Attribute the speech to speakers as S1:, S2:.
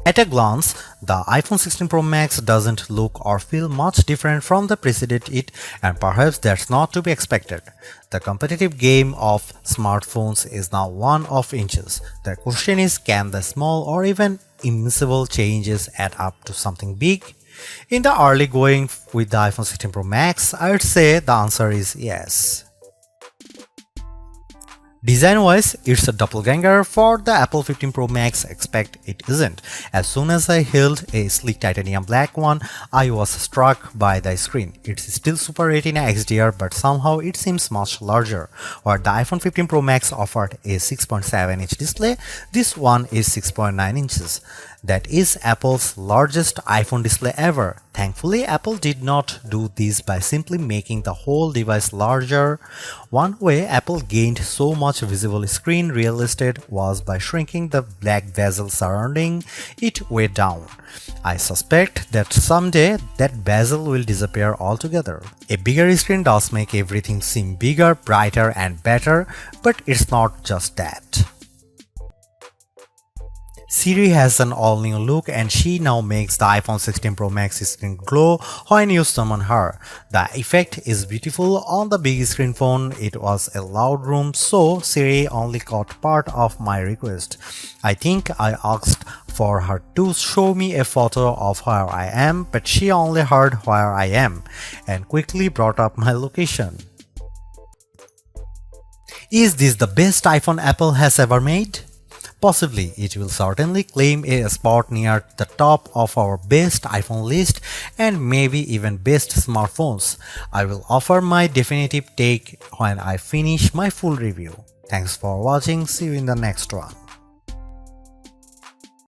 S1: At a glance, the iPhone 16 Pro Max doesn't look or feel much different from the preceded it, and perhaps that's not to be expected. The competitive game of smartphones is now one of inches. The question is, can the small or even invisible changes add up to something big? In the early going with the iPhone 16 Pro Max, I'd say the answer is yes. Design-wise, it's a doppelganger for the Apple 15 Pro Max, except it isn't. As soon as I held a sleek titanium black one, I was struck by the screen. It's still Super Retina XDR, but somehow it seems much larger. Where the iPhone 15 Pro Max offered a 6.7-inch display, this one is 6.9 inches. That is Apple's largest iPhone display ever. Thankfully, Apple did not do this by simply making the whole device larger. One way Apple gained so much visible screen real estate was by shrinking the black bezel surrounding it way down. I suspect that someday that bezel will disappear altogether. A bigger screen does make everything seem bigger, brighter and better, but it's not just that. Siri has an all-new look and she now makes the iPhone 16 Pro Max screen glow when you summon her. The effect is beautiful on the big screen phone. It was a loud room, so Siri only caught part of my request. I think I asked for her to show me a photo of where I am, but she only heard where I am and quickly brought up my location. Is this the best iPhone Apple has ever made? Possibly, it will certainly claim a spot near the top of our best iPhone list and maybe even best smartphones. I will offer my definitive take when I finish my full review. Thanks for watching, see you in the next one.